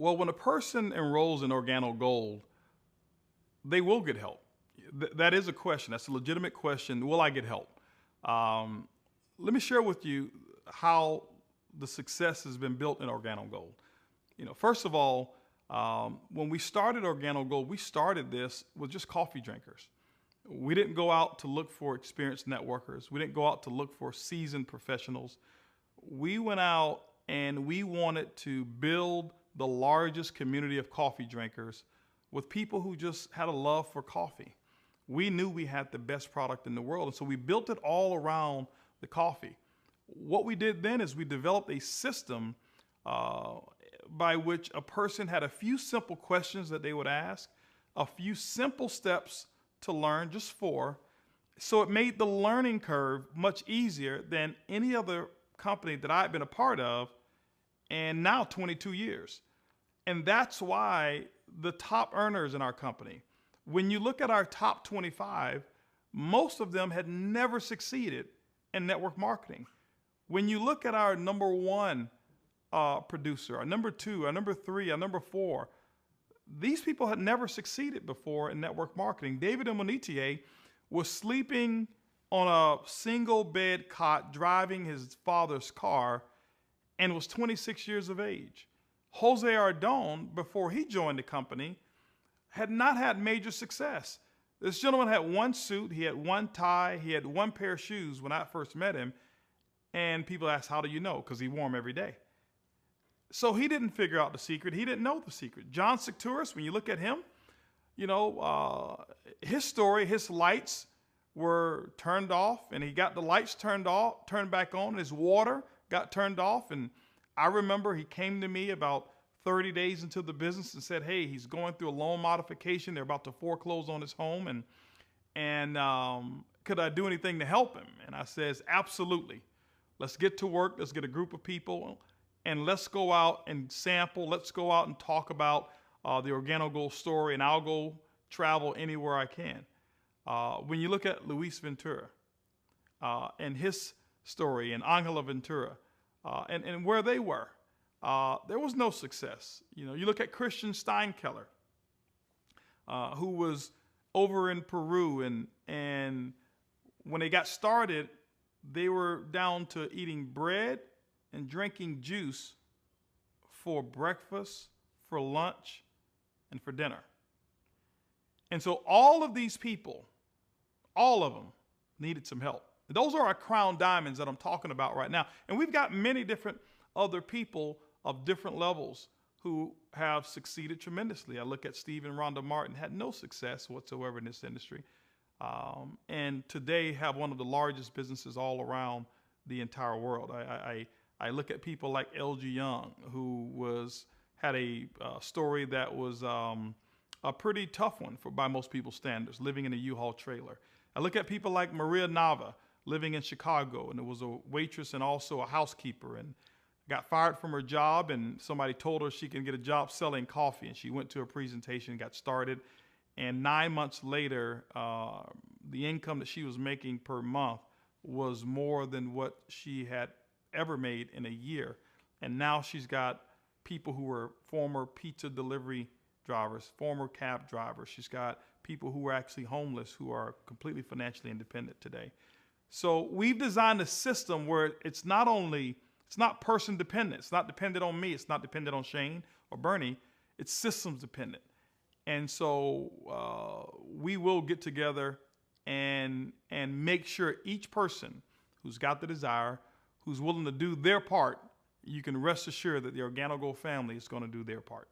Well, when a person enrolls in Organo Gold, they will get help. That is a question. That's a legitimate question. Will I get help? Um, Let me share with you how the success has been built in Organo Gold. First of all, when we started Organo Gold, we started this with just coffee drinkers. We didn't go out to look for experienced networkers. We didn't go out to look for seasoned professionals. We went out and we wanted to build the largest community of coffee drinkers with people who just had a love for coffee. We knew we had the best product in the world, and so we built it all around the coffee. What we did then is we developed a system by which a person had a few simple questions that they would ask, a few simple steps to learn, just four. So it made the learning curve much easier than any other company that I've been a part of, and now 22 years. And that's why the top earners in our company, when you look at our top 25, most of them had never succeeded in network marketing. When you look at our number one producer, our number two, our number three, our number four, these people had never succeeded before in network marketing. David Monetier was sleeping on a single bed cot, driving his father's car, and was 26 years of age. Jose Ardon, before he joined the company, had not had major success. This gentleman had one suit, he had one tie, he had one pair of shoes when I first met him, and people asked, how do you know? Because he wore them every day. So he didn't figure out the secret. He didn't know the secret. John Secouris, when you look at him, his story, his lights were turned off, and he got the lights turned back on. His water got turned off, and I remember he came to me about 30 days into the business and said, hey, he's going through a loan modification. They're about to foreclose on his home, and could I do anything to help him? And I says, absolutely. Let's get to work. Let's get a group of people, and let's go out and sample. Let's go out and talk about the Organo Gold story, and I'll go travel anywhere I can. When you look at Luis Ventura and his story, and Angela Ventura, and where they were, there was no success. You look at Christian Steinkeller, who was over in Peru, and when they got started, they were down to eating bread and drinking juice for breakfast, for lunch, and for dinner. And so all of these people, all of them, needed some help. Those are our crown diamonds that I'm talking about right now. And we've got many different other people of different levels who have succeeded tremendously. I look at Steve and Rhonda Martin, had no success whatsoever in this industry. And today have one of the largest businesses all around the entire world. I look at people like L.G. Young, who had a story that was a pretty tough one by most people's standards, living in a U-Haul trailer. I look at people like Maria Nava, living in Chicago, and it was a waitress and also a housekeeper, and got fired from her job, and somebody told her she can get a job selling coffee, and she went to a presentation, got started, and 9 months later, the income that she was making per month was more than what she had ever made in a year. And now she's got people who were former pizza delivery drivers, former cab drivers. She's got people who are actually homeless who are completely financially independent today. So we've designed a system where it's not person dependent. It's not dependent on me. It's not dependent on Shane or Bernie. It's systems dependent. And so we will get together and make sure each person who's got the desire, who's willing to do their part, you can rest assured that the Organo Gold family is going to do their part.